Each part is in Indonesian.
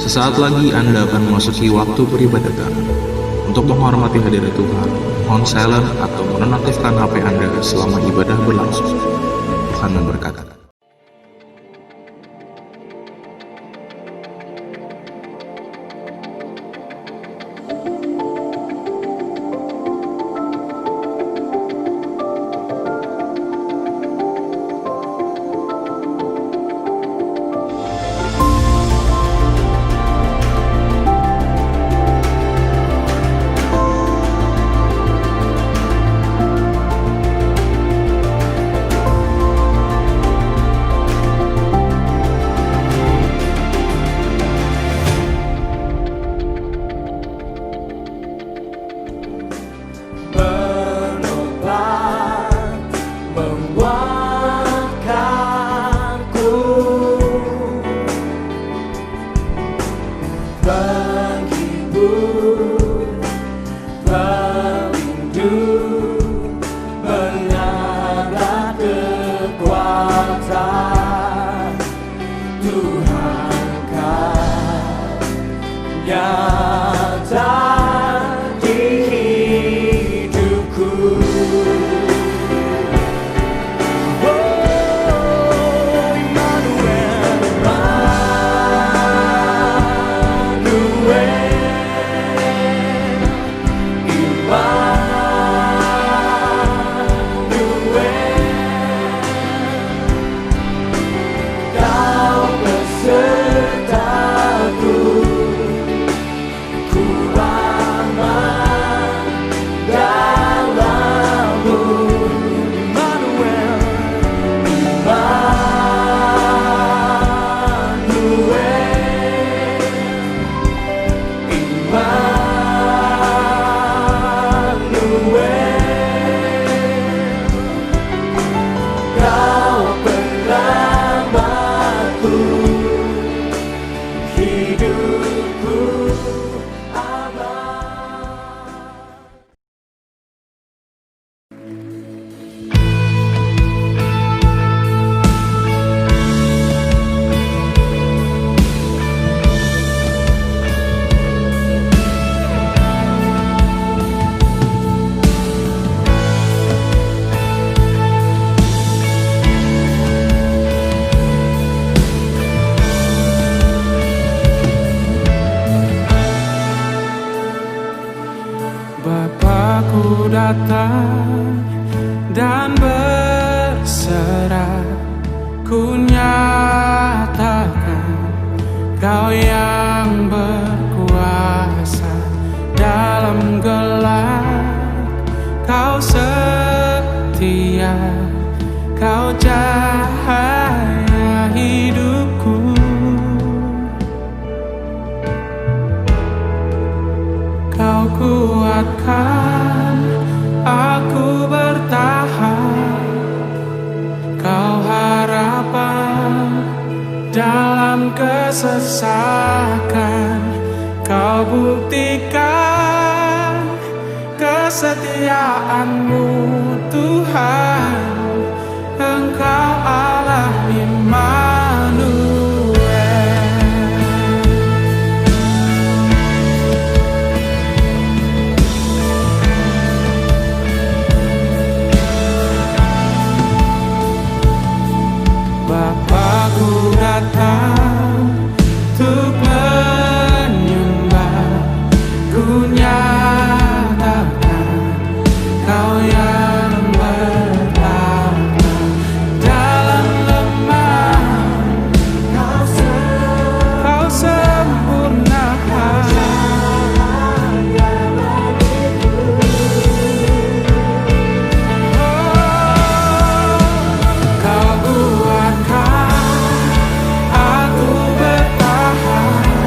Sesaat lagi Anda akan memasuki waktu peribadatan. Untuk menghormati hadirat Tuhan, on silent atau menonaktifkan HP Anda selama ibadah berlangsung. Tuhan memberkati. Bapakku datang dan berserah, ku nyatakan Kau yang berkuasa dalam gelap. Kau setia, Kau cahaya hidupku. Kau kuatkan aku bertahan, Kau harapan dalam kesesakan. Kau buktikan kesetiaan-Mu Tuhan, Engkau Allah Immanuel. Bapakku datang untuk menyembah, ku nyatakan Kau yang bertata dalam lemah. Kau sempurnakan Kau kuatkan aku bertahan,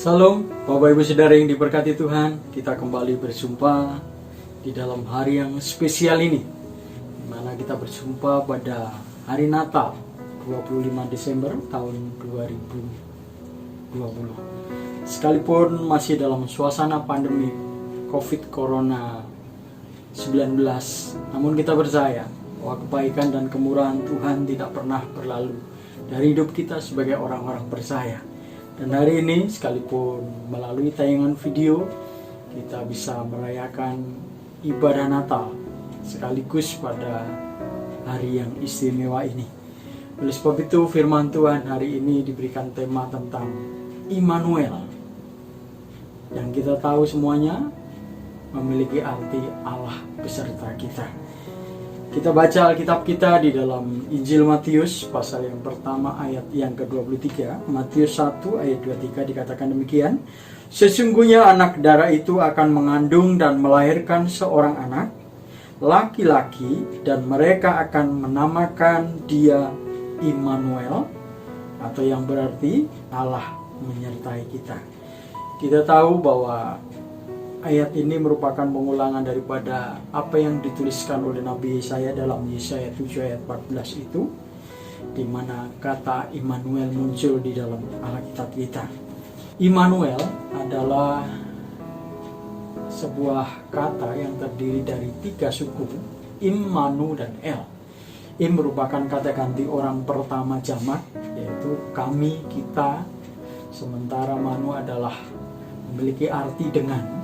Salam Bapak Ibu Saudara yang diberkati Tuhan. Kita kembali berjumpa di dalam hari yang spesial ini, di mana kita berjumpa pada hari Natal 25 Desember tahun 2020. Sekalipun masih dalam suasana pandemi COVID Corona 19, namun kita percaya bahwa kebaikan dan kemurahan Tuhan tidak pernah berlalu dari hidup kita sebagai orang-orang percaya. Dan hari ini sekalipun melalui tayangan video kita bisa merayakan ibadah Natal sekaligus pada hari yang istimewa ini. Oleh sebab itu firman Tuhan hari ini diberikan tema tentang Immanuel, yang kita tahu semuanya memiliki arti Allah beserta kita. Kita baca Alkitab kita di dalam Injil Matius pasal yang pertama ayat yang ke-23. Matius 1 ayat 23 dikatakan demikian. Sesungguhnya anak darah itu akan mengandung dan melahirkan seorang anak laki-laki, dan mereka akan menamakan dia Immanuel, atau yang berarti Allah menyertai kita. Kita tahu bahwa ayat ini merupakan pengulangan daripada apa yang dituliskan oleh Nabi Yesaya dalam Yesaya 7 ayat 14 itu, di mana kata Immanuel muncul di dalam Alkitab kita. Immanuel adalah sebuah kata yang terdiri dari 3 suku, Im, Manu, dan El. Im merupakan kata ganti orang pertama jamak, yaitu kami, kita, sementara Manu adalah memiliki arti dengan.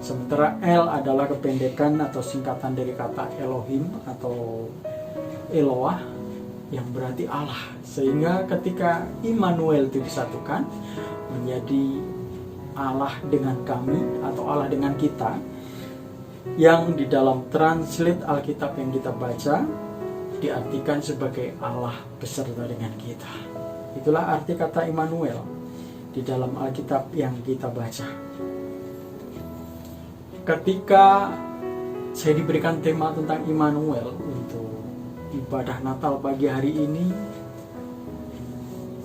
Sementara El adalah kependekan atau singkatan dari kata Elohim atau Eloah, yang berarti Allah. Sehingga ketika Immanuel itu disatukan menjadi Allah dengan kami atau Allah dengan kita, yang di dalam translate Alkitab yang kita baca diartikan sebagai Allah beserta dengan kita. Itulah arti kata Immanuel di dalam Alkitab yang kita baca. Ketika saya diberikan tema tentang Immanuel untuk ibadah Natal pagi hari ini,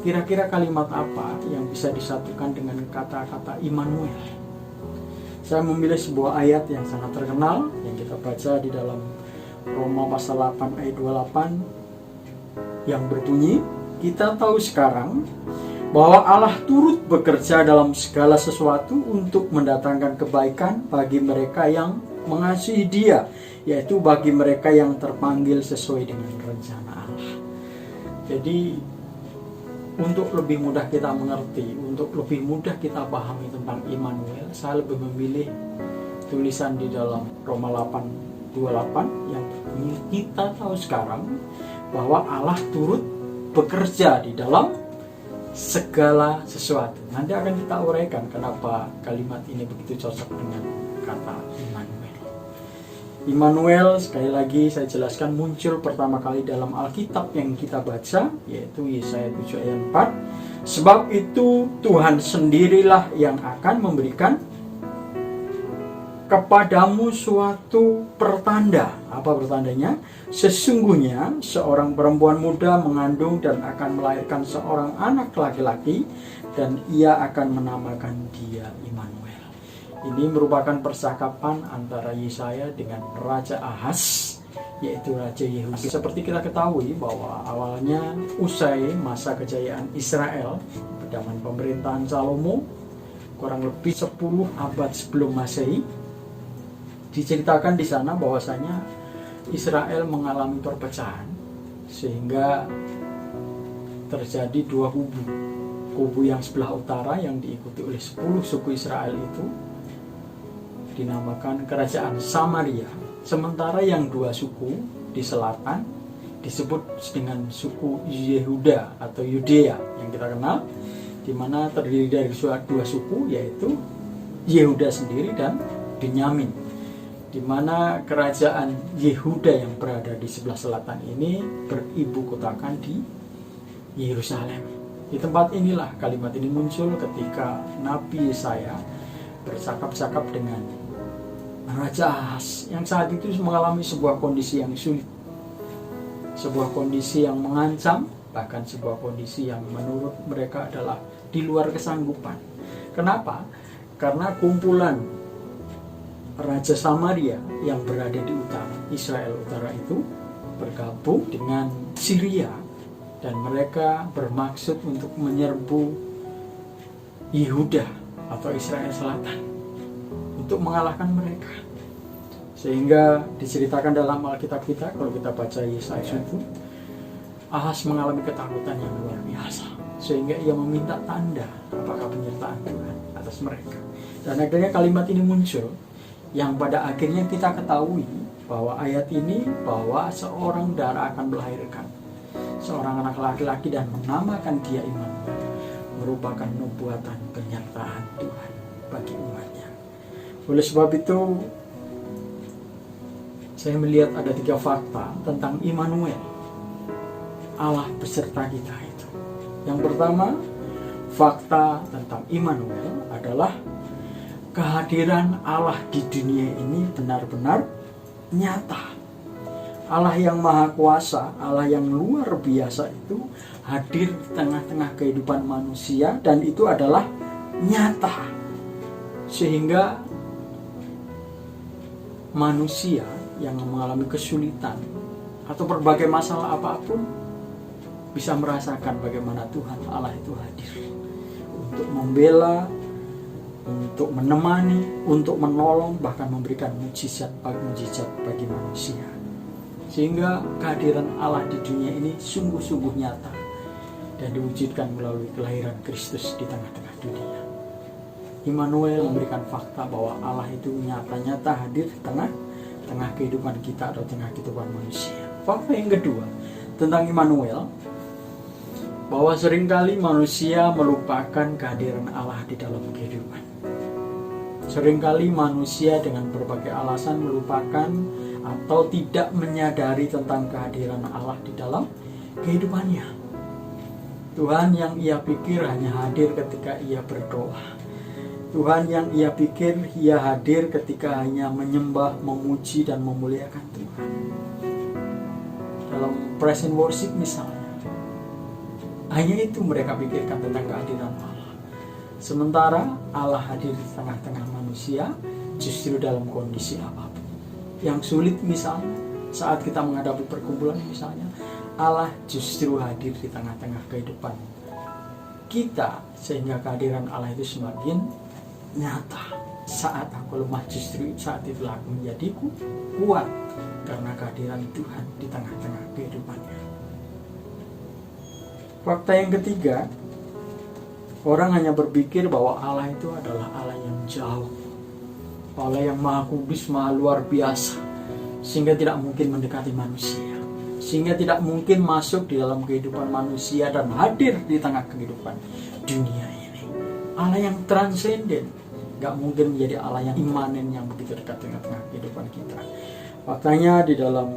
kira-kira kalimat apa yang bisa disatukan dengan kata-kata Immanuel? Saya memilih sebuah ayat yang sangat terkenal yang kita baca di dalam Roma pasal 8 ayat 28 yang berbunyi, kita tahu sekarang bahwa Allah turut bekerja dalam segala sesuatu untuk mendatangkan kebaikan bagi mereka yang mengasihi Dia, yaitu bagi mereka yang terpanggil sesuai dengan rencana Allah. Jadi untuk lebih mudah kita mengerti, untuk lebih mudah kita pahami tentang Immanuel, saya lebih memilih tulisan di dalam Roma 8:28 yang berbunyi, kita tahu sekarang bahwa Allah turut bekerja di dalam segala sesuatu. Nanti akan kita uraikan kenapa kalimat ini begitu cocok dengan kata Immanuel. Immanuel, sekali lagi saya jelaskan, muncul pertama kali dalam Alkitab yang kita baca, yaitu Yesaya 7 ayat 4. Sebab itu Tuhan sendirilah yang akan memberikan kepadamu suatu pertanda. Apa pertandanya? Sesungguhnya seorang perempuan muda mengandung dan akan melahirkan seorang anak laki-laki, dan ia akan menamakan dia Immanuel. Ini merupakan percakapan antara Yesaya dengan Raja Ahaz, yaitu Raja Yehuda. Seperti kita ketahui bahwa awalnya usai masa kejayaan Israel pada zaman pemerintahan Salomo, kurang lebih 10 abad sebelum Masehi, diceritakan di sana bahwasanya Israel mengalami perpecahan sehingga terjadi 2 kubu. Kubu yang sebelah utara yang diikuti oleh 10 suku Israel itu dinamakan kerajaan Samaria. Sementara yang 2 suku di selatan disebut dengan suku Yehuda atau Yudea yang kita kenal, di mana terdiri dari 2 suku, yaitu Yehuda sendiri dan Benyamin, di mana kerajaan Yehuda yang berada di sebelah selatan ini beribu kotakan di Yerusalem. Di tempat inilah kalimat ini muncul ketika Nabi Yesaya bercakap-cakap dengan Raja Ahaz yang saat itu mengalami sebuah kondisi yang sulit, sebuah kondisi yang mengancam, bahkan sebuah kondisi yang menurut mereka adalah di luar kesanggupan. Kenapa? Karena kumpulan Raja Samaria yang berada di utara, Israel utara itu bergabung dengan Syria, dan mereka bermaksud untuk menyerbu Yehuda atau Israel Selatan untuk mengalahkan mereka. Sehingga diceritakan dalam Alkitab kita, kalau kita baca Yesaya itu, Ahaz mengalami ketakutan yang luar biasa, sehingga ia meminta tanda apakah penyertaan Tuhan atas mereka. Dan akhirnya kalimat ini muncul, yang pada akhirnya kita ketahui bahwa ayat ini bahwa seorang darah akan melahirkan seorang anak laki-laki dan menamakan dia Immanuel, merupakan nubuatan penyertaan Tuhan bagi umatnya. Oleh sebab itu, saya melihat ada 3 fakta tentang Immanuel, Allah beserta kita itu. Yang pertama, fakta tentang Immanuel adalah kehadiran Allah di dunia ini benar-benar nyata. Allah yang maha kuasa, Allah yang luar biasa itu hadir di tengah-tengah kehidupan manusia, dan itu adalah nyata. Sehingga manusia yang mengalami kesulitan atau berbagai masalah apapun bisa merasakan bagaimana Tuhan Allah itu hadir untuk membela, untuk menemani, untuk menolong, bahkan memberikan mujizat bagi manusia. Sehingga kehadiran Allah di dunia ini sungguh-sungguh nyata dan diwujudkan melalui kelahiran Kristus di tengah-tengah dunia. Immanuel memberikan fakta bahwa Allah itu nyata-nyata hadir di tengah kehidupan kita atau tengah kehidupan manusia. Fakta yang kedua tentang Immanuel, bahwa seringkali manusia melupakan kehadiran Allah di dalam kehidupan. Seringkali manusia dengan berbagai alasan melupakan atau tidak menyadari tentang kehadiran Allah di dalam kehidupannya. Tuhan yang ia pikir hanya hadir ketika ia berdoa. Tuhan yang ia pikir ia hadir ketika hanya menyembah, memuji, dan memuliakan Tuhan. Dalam praise and worship misalnya, hanya itu mereka pikirkan tentang kehadiran Allah. Sementara Allah hadir di tengah-tengah manusia justru dalam kondisi apapun. Yang sulit misalnya, saat kita menghadapi perkumpulan misalnya, Allah justru hadir di tengah-tengah kehidupan kita, sehingga kehadiran Allah itu semakin nyata. Saat aku lemah, justru saat itulah aku menjadi kuat karena kehadiran Tuhan di tengah-tengah kehidupannya. Fakta yang ketiga, orang hanya berpikir bahwa Allah itu adalah Allah yang jauh, Allah yang maha kudus, maha luar biasa, sehingga tidak mungkin mendekati manusia, sehingga tidak mungkin masuk di dalam kehidupan manusia dan hadir di tengah kehidupan dunia ini. Allah yang transenden, gak mungkin menjadi Allah yang imanen yang begitu dekat tengah-tengah kehidupan kita. Faktanya di dalam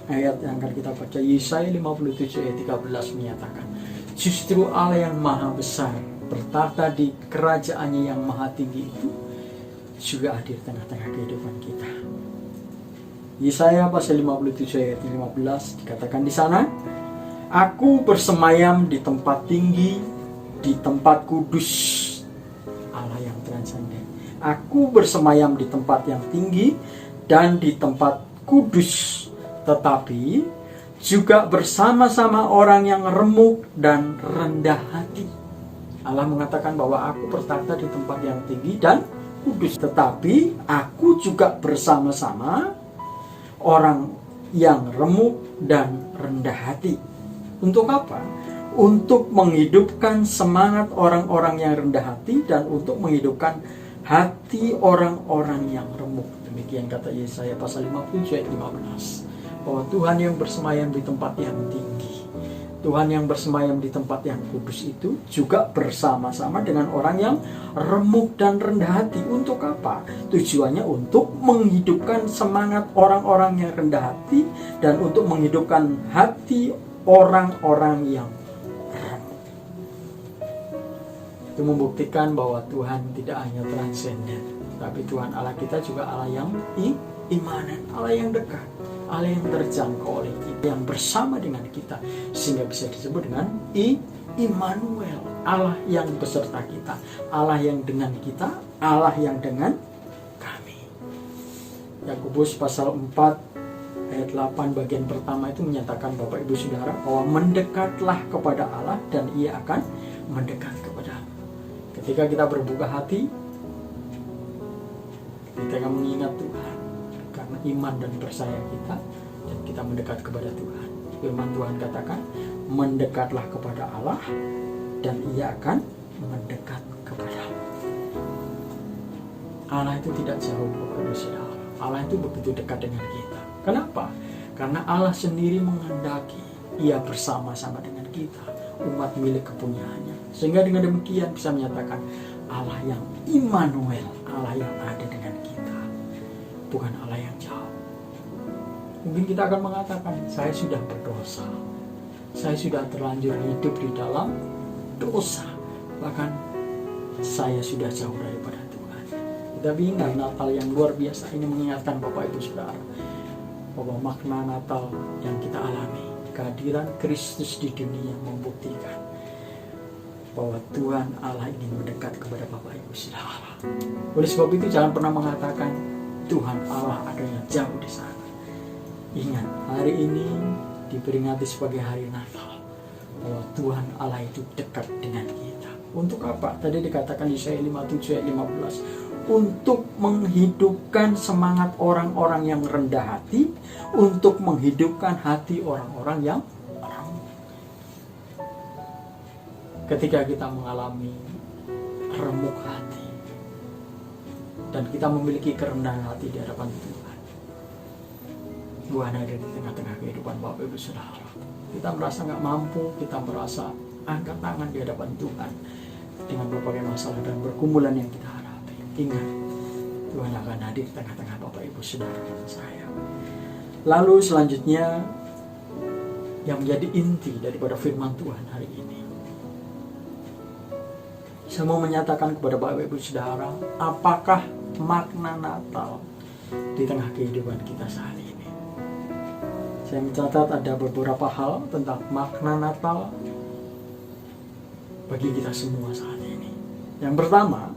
ayat yang akan kita baca, Yesaya 57 ayat 13 menyatakan, justru Allah yang maha besar bertata di kerajaannya yang maha tinggi itu juga hadir tengah-tengah kehidupan kita. Yesaya pasal 57 ayat 15 dikatakan di sana, aku bersemayam di tempat tinggi, di tempat kudus. Allah yang transenden. Aku bersemayam di tempat yang tinggi dan di tempat kudus, tetapi juga bersama-sama orang yang remuk dan rendah hati. Allah mengatakan bahwa aku bertata di tempat yang tinggi dan kudus, tetapi aku juga bersama-sama orang yang remuk dan rendah hati. Untuk apa? Untuk menghidupkan semangat orang-orang yang rendah hati dan untuk menghidupkan hati orang-orang yang remuk. Demikian kata Yesaya pasal 57 ayat 15. Bahwa Tuhan yang bersemayam di tempat yang tinggi, Tuhan yang bersemayam di tempat yang kudus itu juga bersama-sama dengan orang yang remuk dan rendah hati. Untuk apa? Tujuannya untuk menghidupkan semangat orang-orang yang rendah hati dan untuk menghidupkan hati orang-orang yang remuk. Itu membuktikan bahwa Tuhan tidak hanya transenden, tapi Tuhan Allah kita juga Allah yang imanen, Allah yang dekat. Allah yang terjangkau oleh kita, yang bersama dengan kita, sehingga bisa disebut dengan Immanuel, Allah yang beserta kita, Allah yang dengan kita, Allah yang dengan kami. Yakobus pasal 4 ayat 8 bagian pertama itu menyatakan, Bapak Ibu Saudara, bahwa mendekatlah kepada Allah dan Ia akan mendekat kepadamu. Ketika kita berbuka hati, kita akan mengingat Tuhan karena iman dan percaya kita, dan kita mendekat kepada Tuhan. Firman Tuhan katakan, mendekatlah kepada Allah dan Ia akan mendekat kepadamu. Allah itu tidak jauh, Bapak Ibu Saudara. Allah itu begitu dekat dengan kita. Kenapa? Karena Allah sendiri menghendaki Ia bersama-sama dengan kita, umat milik kepunyaannya. Sehingga dengan demikian bisa menyatakan Allah yang Immanuel, Allah yang ada dengan kita, bukan Allah yang jauh. Mungkin kita akan mengatakan, saya sudah berdosa, saya sudah terlanjur hidup di dalam dosa, bahkan saya sudah jauh daripada Tuhan. Tetapi ingat, Natal yang luar biasa ini mengingatkan Bapak Ibu Saudara bahwa makna Natal yang kita alami, kehadiran Kristus di dunia, membuktikan bahwa Tuhan Allah ingin mendekat kepada Bapak Ibu Saudara. Oleh sebab itu jangan pernah mengatakan Tuhan Allah adanya jauh di sana. Ingat, hari ini diperingati sebagai hari Natal, bahwa Tuhan Allah itu dekat dengan kita. Untuk apa? Tadi dikatakan di Yesaya 57 ayat 15, untuk menghidupkan semangat orang-orang yang rendah hati, untuk menghidupkan hati orang-orang yang remuk. Ketika kita mengalami remuk hati dan kita memiliki kerendahan hati di hadapan Tuhan, Tuhan ada di tengah-tengah kehidupan Bapak Ibu Saudara. Kita merasa nggak mampu, kita merasa angkat tangan di hadapan Tuhan dengan berbagai masalah dan pergumulan yang kita hadapi. Ingat, Tuhan akan hadir di tengah-tengah Bapak Ibu Saudara dan saya. Lalu selanjutnya yang menjadi inti daripada firman Tuhan hari ini, saya mau menyatakan kepada Bapak Ibu Saudara, apakah makna Natal di tengah kehidupan kita saat ini. Saya mencatat ada beberapa hal tentang makna Natal bagi kita semua saat ini. Yang pertama,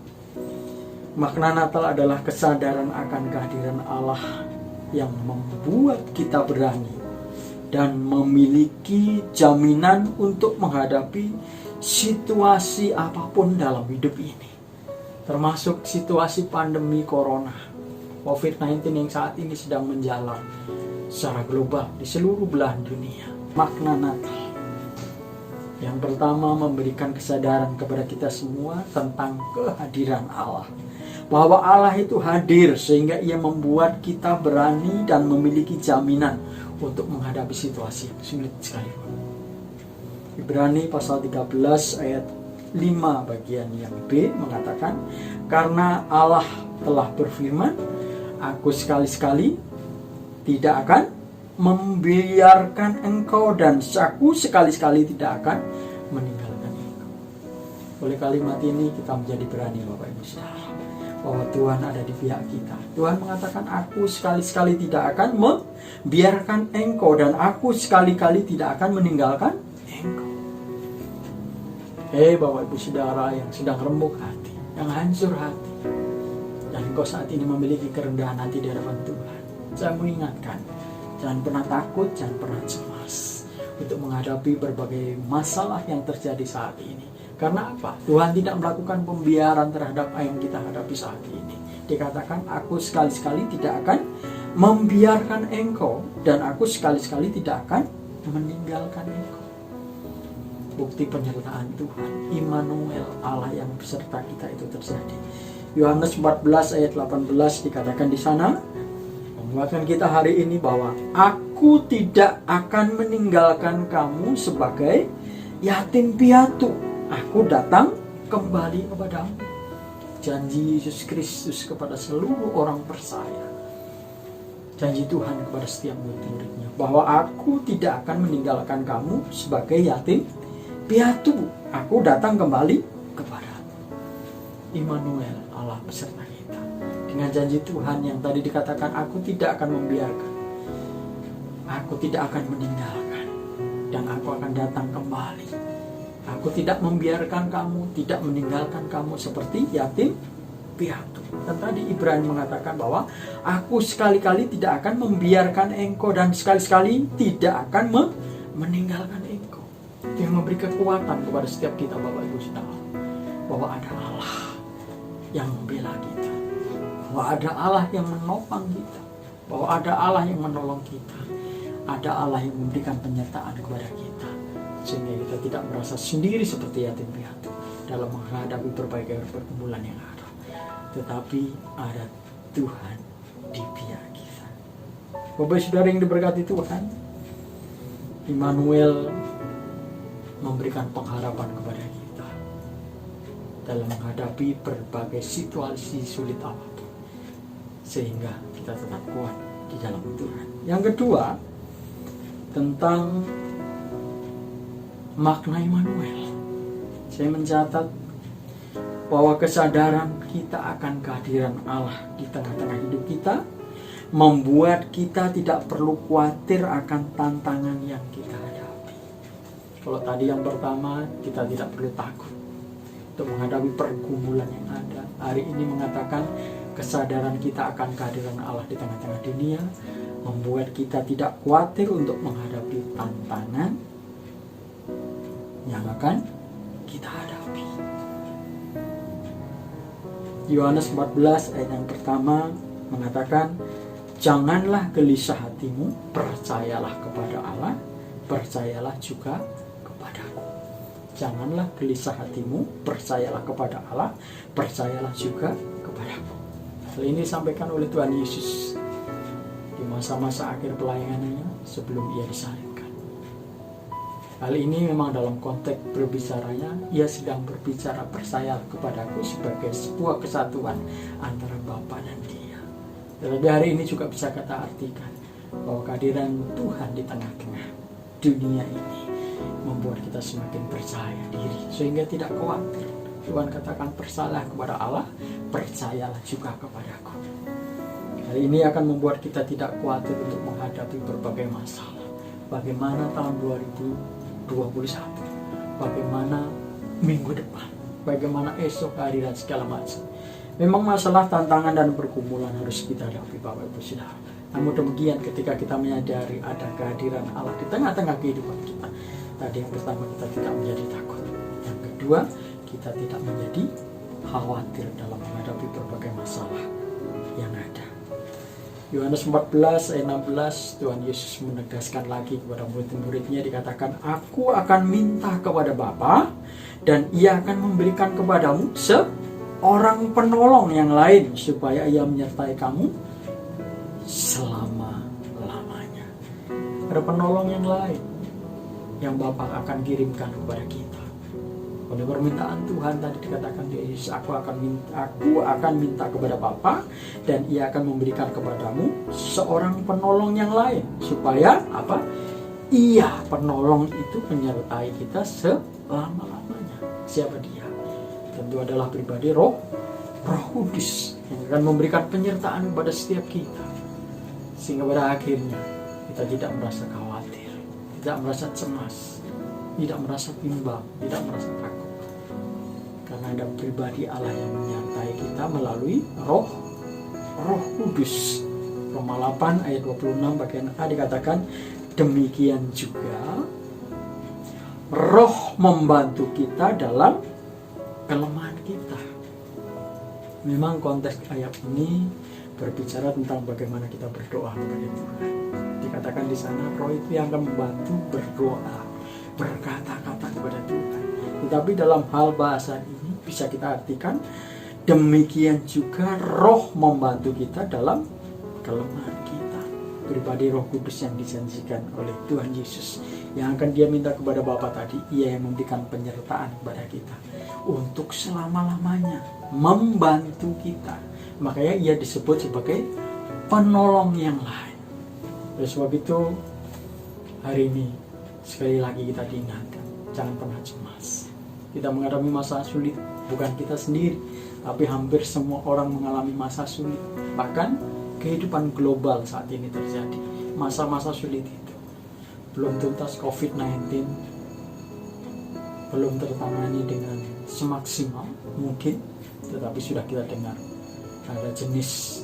makna Natal adalah kesadaran akan kehadiran Allah yang membuat kita berani dan memiliki jaminan untuk menghadapi situasi apapun dalam hidup ini, termasuk situasi pandemi Corona COVID-19 yang saat ini sedang menjalar secara global di seluruh belahan dunia. Makna Natal yang pertama memberikan kesadaran kepada kita semua tentang kehadiran Allah, bahwa Allah itu hadir sehingga Ia membuat kita berani dan memiliki jaminan untuk menghadapi situasi yang sulit sekalipun. Ibrani pasal 13 ayat 5 bagian yang B mengatakan, karena Allah telah berfirman, aku sekali-sekali tidak akan membiarkan engkau dan aku sekali-sekali tidak akan meninggalkan engkau. Oleh kalimat ini kita menjadi berani Bapak Ibu Saudara, bahwa Tuhan ada di pihak kita. Tuhan mengatakan, aku sekali-sekali tidak akan membiarkan engkau dan aku sekali-kali tidak akan meninggalkan engkau. Bapak Ibu Saudara yang sedang remuk hati, yang hancur hati, dan engkau saat ini memiliki kerendahan hati di hadapan Tuhan, saya mengingatkan, jangan pernah takut, jangan pernah cemas untuk menghadapi berbagai masalah yang terjadi saat ini. Karena apa? Tuhan tidak melakukan pembiaran terhadap apa yang kita hadapi saat ini. Dikatakan, aku sekali-sekali tidak akan membiarkan engkau dan aku sekali-sekali tidak akan meninggalkan engkau. Bukti penyertaan Tuhan, Immanuel, Allah yang beserta kita itu terjadi. Yohanes 14 ayat 18 dikatakan di sana, menguatkan kita hari ini bahwa aku tidak akan meninggalkan kamu sebagai yatim piatu. Aku datang kembali kepadamu. Janji Yesus Kristus kepada seluruh orang percaya. Janji Tuhan kepada setiap murid-muridnya, bahwa aku tidak akan meninggalkan kamu sebagai yatim piatu. Aku datang kembali kepadamu. Immanuel, Allah beserta kita. Dengan janji Tuhan yang tadi dikatakan, aku tidak akan membiarkan Aku tidak akan meninggalkan, dan aku akan datang kembali. Aku tidak membiarkan kamu, tidak meninggalkan kamu seperti yatim piatu. Dan tadi Ibrani mengatakan bahwa aku sekali-kali tidak akan membiarkan engkau, dan sekali-sekali tidak akan meninggalkan engkau. Itu yang memberi kekuatan kepada setiap kita, Bapak Ibu Saudara, bahwa ada Allah yang membela kita, bahwa ada Allah yang menopang kita, bahwa ada Allah yang menolong kita, ada Allah yang memberikan penyertaan kepada kita, sehingga kita tidak merasa sendiri seperti yatim piatu dalam menghadapi berbagai pergumulan yang ada. Tetapi ada Tuhan di pihak kita. Bapak Saudara yang diberkati Tuhan, Immanuel memberikan pengharapan kepada kita dalam menghadapi berbagai situasi sulit apapun, sehingga kita tetap kuat di dalam Tuhan. Yang kedua, tentang makna Immanuel. Saya mencatat bahwa kesadaran kita akan kehadiran Allah di tengah-tengah hidup kita membuat kita tidak perlu khawatir akan tantangan yang kita hadapi. Kalau tadi yang pertama, kita tidak perlu takut untuk menghadapi pergumulan yang ada. Hari ini mengatakan kesadaran kita akan kehadiran Allah di tengah-tengah dunia membuat kita tidak khawatir untuk menghadapi tantangan yang akan kita hadapi. Yohanes 14 ayat yang pertama mengatakan, janganlah gelisah hatimu, percayalah kepada Allah, percayalah juga kepadaku. Janganlah gelisah hatimu, percayalah kepada Allah, percayalah juga kepadaku. Hal ini disampaikan oleh Tuhan Yesus di masa-masa akhir pelayanannya sebelum ia disalibkan. Hal ini memang dalam konteks berbicaranya, ia sedang berbicara percaya kepadaku sebagai sebuah kesatuan antara Bapa dan Dia. Tetapi hari ini juga bisa kita artikan bahwa kehadiran Tuhan di tengah-tengah dunia ini membuat kita semakin percaya diri, sehingga tidak khawatir. Tuhan katakan percayalah kepada Allah, percayalah juga kepadaku. Hal ini akan membuat kita tidak khawatir untuk menghadapi berbagai masalah. Bagaimana tahun 2021, bagaimana minggu depan, bagaimana esok hari dan segala macam. Memang masalah, tantangan dan pergumulan harus kita hadapi, Bapak Ibu Saudara. Namun demikian, ketika kita menyadari ada kehadiran Allah di tengah-tengah kehidupan kita, tadi yang pertama kita tidak menjadi takut, yang kedua kita tidak menjadi khawatir dalam menghadapi berbagai masalah yang ada. Yohanes 14 ayat 16, Tuhan Yesus menegaskan lagi kepada murid-muridnya, dikatakan, aku akan minta kepada Bapa dan ia akan memberikan kepadamu seorang penolong yang lain supaya ia menyertai kamu selama-lamanya. Ada penolong yang lain yang Bapa akan kirimkan kepada kita. Oleh permintaan Tuhan tadi dikatakan di Yesus, aku akan minta kepada Bapa dan ia akan memberikan kepadamu seorang penolong yang lain supaya apa? Ia penolong itu menyertai kita selama-lamanya. Siapa dia? Tentu adalah pribadi Roh Kudus yang akan memberikan penyertaan kepada setiap kita, sehingga pada akhirnya kita tidak merasa khawatir, tidak merasa cemas, tidak merasa bimbang, tidak merasa takut. Karena ada pribadi Allah yang menyertai kita melalui Roh Kudus. Roma 8 ayat 26 bagian A dikatakan, demikian juga Roh membantu kita dalam kelemahan kita. Memang konteks ayat ini berbicara tentang bagaimana kita berdoa kepada Tuhan. Dikatakan di sana, Roh itu yang akan membantu berdoa, berkata-kata kepada Tuhan. Tetapi dalam hal bahasa ini bisa kita artikan, demikian juga Roh membantu kita dalam kelemahan kita. Pribadi Roh Kudus yang dijanjikan oleh Tuhan Yesus, yang akan dia minta kepada Bapa tadi, ia yang memberikan penyertaan kepada kita untuk selama-lamanya, membantu kita. Makanya ia disebut sebagai penolong yang lain. Oleh sebab itu, hari ini sekali lagi kita diingatkan, jangan pernah cemas. Kita menghadapi masa sulit, bukan kita sendiri, tapi hampir semua orang mengalami masa sulit. Bahkan kehidupan global saat ini terjadi. masa-masa sulit itu. Belum tuntas COVID-19, belum tertangani dengan semaksimal mungkin, tetapi sudah kita dengar ada jenis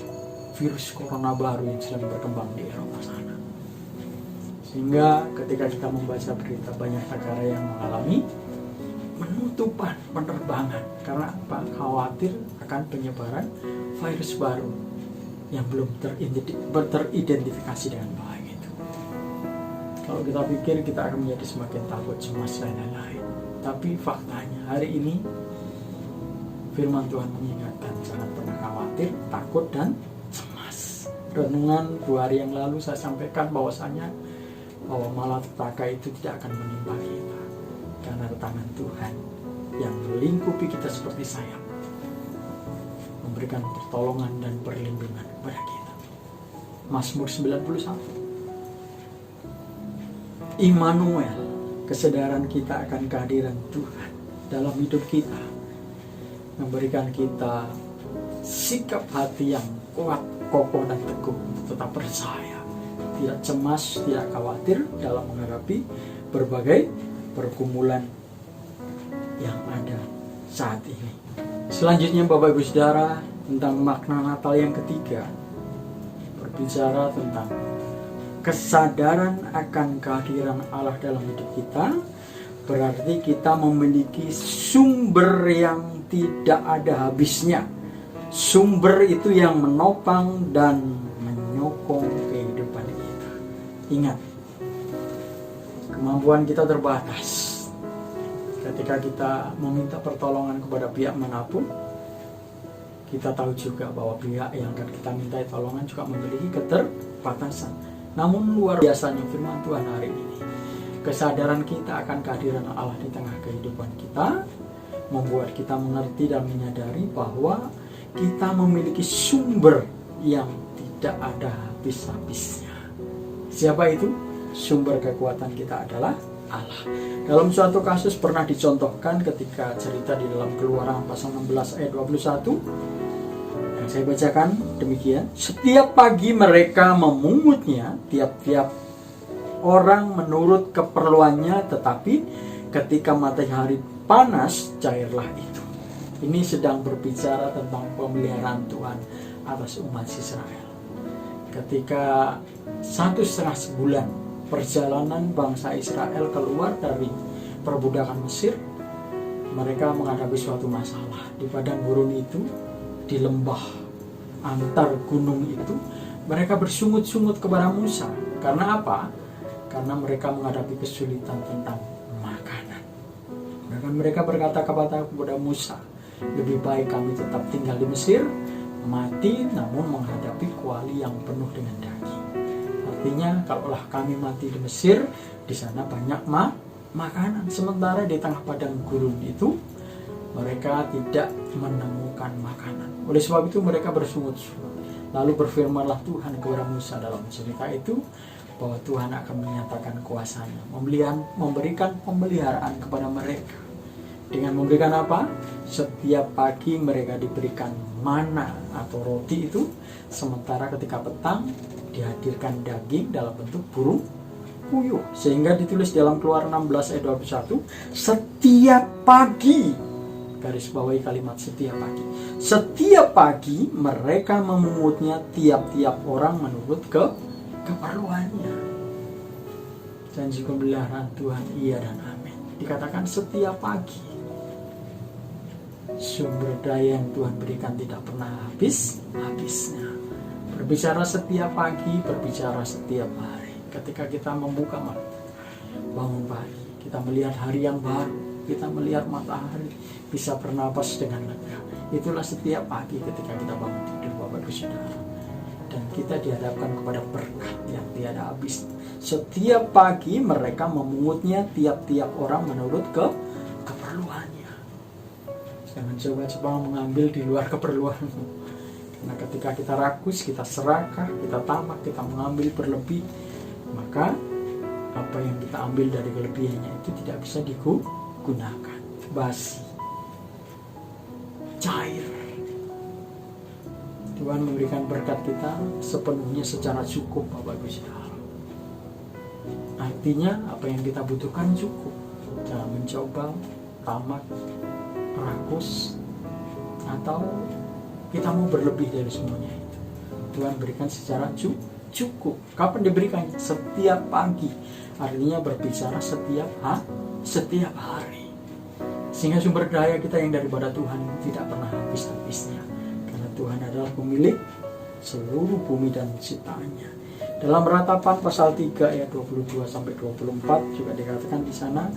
virus corona baru yang sedang berkembang di Eropa sana. Sehingga ketika kita membaca berita, banyak negara yang mengalami penutupan penerbangan karena apa? Khawatir akan penyebaran virus baru yang belum teridentifikasi dengan baik itu. Kalau kita pikir kita akan menjadi semakin takut, cemas dan lain-lain. Tapi faktanya hari ini firman Tuhan mengingatkan jangan pernah khawatir, takut dan cemas. Renungan 2 hari yang lalu saya sampaikan bahwasanya bahwa malapetaka itu tidak akan menimpa kita karena tangan Tuhan yang melingkupi kita seperti sayap, memberikan pertolongan dan perlindungan kepada kita. Mazmur 91. Immanuel, kesadaran kita akan kehadiran Tuhan dalam hidup kita, memberikan kita sikap hati yang kuat, kokoh dan teguh, tetap percaya, tidak cemas, tidak khawatir dalam menghadapi berbagai pergumulan yang ada saat ini. Selanjutnya Bapak Ibu Saudara, tentang makna Natal yang ketiga, berbicara tentang kesadaran akan kehadiran Allah dalam hidup kita. Berarti kita memiliki sumber yang tidak ada habisnya. Sumber itu yang menopang dan menyokong kehidupan kita. Ingat, kemampuan kita terbatas. Ketika kita meminta pertolongan kepada pihak manapun, kita tahu juga bahwa pihak yang akan kita minta pertolongan juga memiliki keterbatasan. Namun luar biasanya firman Tuhan hari ini, kesadaran kita akan kehadiran Allah di tengah kehidupan kita membuat kita mengerti dan menyadari bahwa kita memiliki sumber yang tidak ada habis-habisnya. Siapa itu? Sumber kekuatan kita adalah Allah. Dalam suatu kasus pernah dicontohkan ketika cerita di dalam Keluaran pasal 16 ayat 21 yang saya bacakan demikian. Setiap pagi mereka memungutnya, tiap-tiap orang menurut keperluannya, tetapi ketika matahari panas cairlah itu. Ini sedang berbicara tentang pemeliharaan Tuhan atas umat Israel. Ketika 1,5 bulan perjalanan bangsa Israel keluar dari perbudakan Mesir, mereka menghadapi suatu masalah. Di padang gurun itu, di lembah antar gunung itu, mereka bersungut-sungut kepada Musa. Karena apa? Karena mereka menghadapi kesulitan tentang makanan. Dan mereka berkata kepada Musa, lebih baik kami tetap tinggal di Mesir, mati namun menghadapi kuali yang penuh dengan daging. Artinya, kalaulah kami mati di Mesir, di sana banyak makanan. Sementara di tengah padang gurun itu, mereka tidak menemukan makanan. Oleh sebab itu mereka bersungut-sungut. Lalu berfirmanlah Tuhan kepada Musa dalam cerita itu, bahwa Tuhan akan menyatakan kuasanya, memberikan pemeliharaan kepada mereka. Dengan memberikan apa? Setiap pagi mereka diberikan mana atau roti itu, sementara ketika petang dihadirkan daging dalam bentuk burung puyuh. Sehingga ditulis dalam Keluaran 16 ayat 21, setiap pagi, garis bawahi kalimat setiap pagi. Setiap pagi mereka memungutnya, tiap-tiap orang menurut keperluannya. Janji pemeliharaan Tuhan iya dan amin. Dikatakan setiap pagi. Sumber daya yang Tuhan berikan tidak pernah habisnya. Berbicara setiap pagi, berbicara setiap hari. Ketika kita membuka mata, bangun pagi, kita melihat hari yang baru, kita melihat matahari, bisa bernapas dengan lega. Itulah setiap pagi ketika kita bangun tidur, Bapak Ibu Saudara. Dan kita dihadapkan kepada berkat yang tiada habis. Setiap pagi mereka memungutnya, tiap-tiap orang menurut keperluannya. Jangan coba-coba mengambil di luar keperluanmu. Karena ketika kita rakus, kita serakah, kita tamak, kita mengambil berlebih, maka apa yang kita ambil dari kelebihannya itu tidak bisa digunakan. Basi, cair. Tuhan memberikan berkat kita sepenuhnya secara cukup, Bapak Ibu Saudara. Artinya apa yang kita butuhkan cukup. Jangan mencoba, tamak, rakus, atau kita mau berlebih dari semuanya itu. Tuhan berikan secara cukup. Kapan diberikannya? Setiap pagi. Artinya berbicara setiap hari. Sehingga sumber daya kita yang daripada Tuhan tidak pernah habis-habisnya. Karena Tuhan adalah pemilik seluruh bumi dan ciptaannya. Dalam Ratapan pasal 3 ayat 22 sampai 24 juga dikatakan di sana,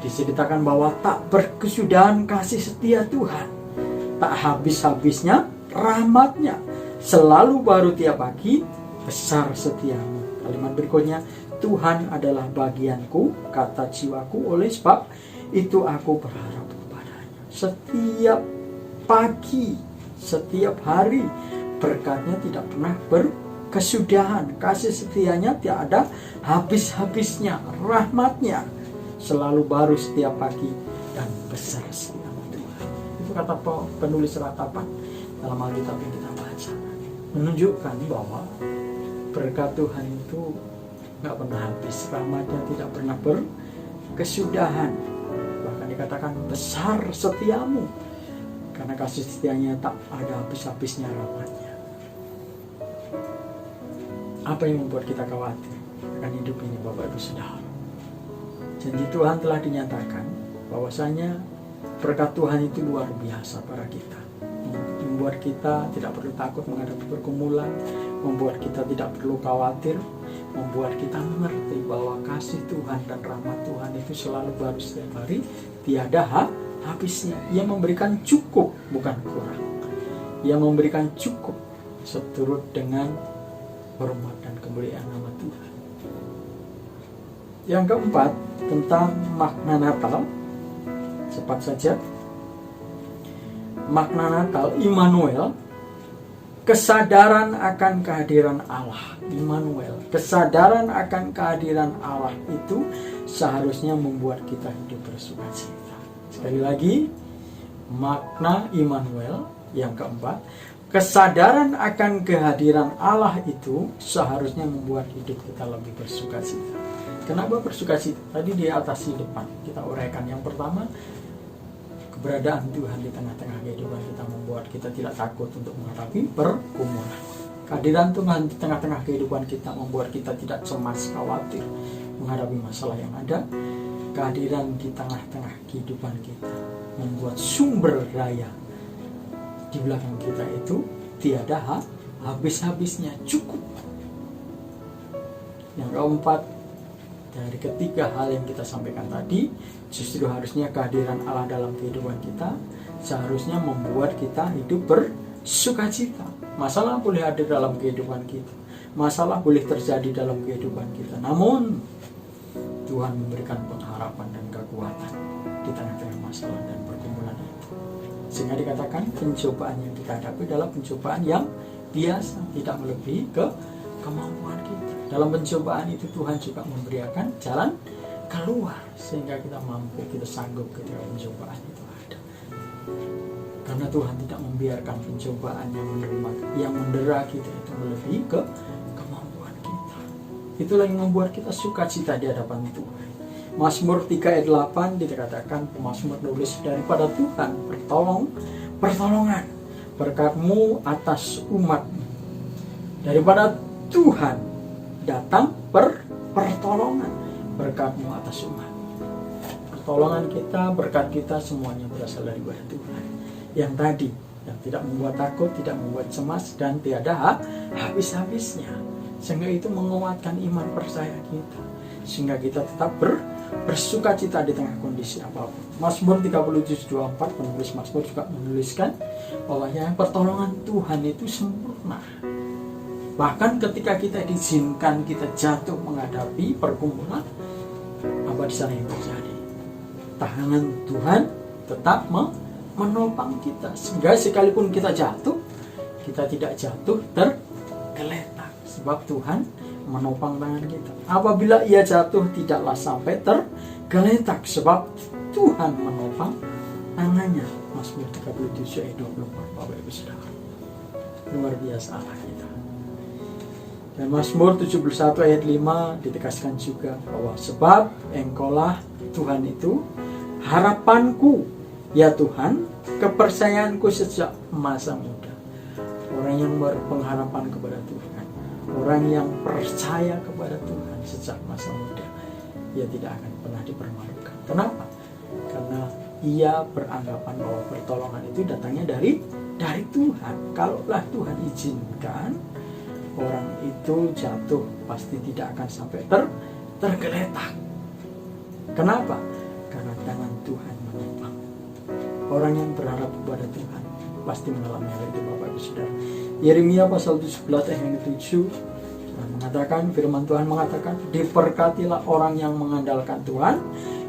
diceritakan bahwa tak berkesudahan kasih setia Tuhan, tak habis-habisnya rahmatnya, selalu baru tiap pagi, besar setiamu. Kalimat berikutnya, Tuhan adalah bagianku, kata jiwaku, oleh sebab itu aku berharap kepadanya. Setiap pagi, setiap hari, berkatnya tidak pernah berkesudahan, kasih setianya tidak ada habis-habisnya, rahmatnya selalu baru setiap pagi, dan besar setiamu Tuhan. Itu kata penulis Ratapan dalam Alkitab yang kita baca, menunjukkan bahwa berkat Tuhan itu nggak pernah habis, rahmatnya tidak pernah berkesudahan. Bahkan dikatakan besar setiamu, karena kasih setianya tak ada habis-habisnya rahmatnya. Apa yang membuat kita khawatir akan hidup ini, Bapak Ibu Saudara? Janji Tuhan telah dinyatakan bahwasanya berkat Tuhan itu luar biasa pada kita, membuat kita tidak perlu takut menghadapi pergumulan, membuat kita tidak perlu khawatir, membuat kita mengerti bahwa kasih Tuhan dan rahmat Tuhan itu selalu baru setiap hari, tiada habisnya. Ia memberikan cukup, bukan kurang. Ia memberikan cukup seturut dengan hormat dan kemuliaan nama Tuhan. Yang keempat, tentang makna Natal. Cepat saja. Makna Natal, Immanuel, kesadaran akan kehadiran Allah. Immanuel, kesadaran akan kehadiran Allah itu seharusnya membuat kita hidup bersukacita. Sekali lagi, makna Immanuel yang keempat, kesadaran akan kehadiran Allah itu seharusnya membuat hidup kita lebih bersukacita. Kenapa bersukacita? Tadi di atas di depan kita uraikan. Yang pertama, keberadaan Tuhan di tengah-tengah kehidupan kita membuat kita tidak takut untuk menghadapi pergumulan. Kehadiran Tuhan di tengah-tengah kehidupan kita membuat kita tidak cemas, khawatir menghadapi masalah yang ada. Kehadiran di tengah-tengah kehidupan kita membuat sumber daya di belakang kita itu tiada habis-habisnya, cukup. Yang keempat, dari ketiga hal yang kita sampaikan tadi, justru harusnya kehadiran Allah dalam kehidupan kita seharusnya membuat kita hidup bersukacita. Masalah boleh ada dalam kehidupan kita, masalah boleh terjadi dalam kehidupan kita, namun Tuhan memberikan pengharapan dan kekuatan di tengah-tengah masalah dan pergumulan itu. Sehingga dikatakan pencobaan yang kita hadapi adalah pencobaan yang biasa, tidak melebihi kemampuan kita. Dalam pencobaan itu Tuhan juga memberikan jalan keluar sehingga kita mampu, kita sanggup ketika pencobaan itu ada. Karena Tuhan tidak membiarkan pencobaan yang mendera kita itu melebihi kemampuan kita. Itulah yang membuat kita sukacita di hadapan Tuhan. Mazmur 3 ayat 8 dikatakan pemazmur nulis, daripada Tuhan pertolongan berkat-Mu atas umat-Mu. Daripada Tuhan datang pertolongan berkat-Mu atas umat. Pertolongan kita, berkat kita semuanya berasal dari Tuhan. Yang tadi, yang tidak membuat takut, tidak membuat cemas, dan tiada habis-habisnya. Sehingga itu menguatkan iman percaya kita, sehingga kita tetap bersukacita di tengah kondisi apapun. Mazmur 37:24 penulis Mazmur juga menuliskan bahwa yang pertolongan Tuhan itu sempurna. Bahkan ketika kita diizinkan kita jatuh menghadapi pergumulan, apa di sana yang terjadi? Tangan Tuhan tetap menopang kita, sehingga sekalipun kita jatuh, kita tidak jatuh tergeletak, sebab Tuhan menopang tangan kita. Apabila ia jatuh, tidaklah sampai tergeletak, sebab Tuhan menopang tangannya. Mazmur 37 ayat 24, Bapak Ibu Saudara. Luar biasa Allah kita. Dan Mazmur 71 ayat 5 ditegaskan juga bahwa sebab Engkaulah Tuhan itu harapanku, ya Tuhan, kepercayaanku sejak masa muda. Orang yang berpengharapan kepada Tuhan, orang yang percaya kepada Tuhan sejak masa muda, ia tidak akan pernah dipermalukan. Kenapa? Karena ia beranggapan bahwa pertolongan itu datangnya dari Tuhan. Kalaulah Tuhan izinkan orang itu jatuh, pasti tidak akan sampai tergeletak. Kenapa? Karena tangan Tuhan menopang. Orang yang berharap kepada Tuhan pasti mengalami hal itu, Bapak Ibu Saudara. Yeremia pasal 17 ayat yang ke-7 mengatakan, firman Tuhan mengatakan, diberkatilah orang yang mengandalkan Tuhan,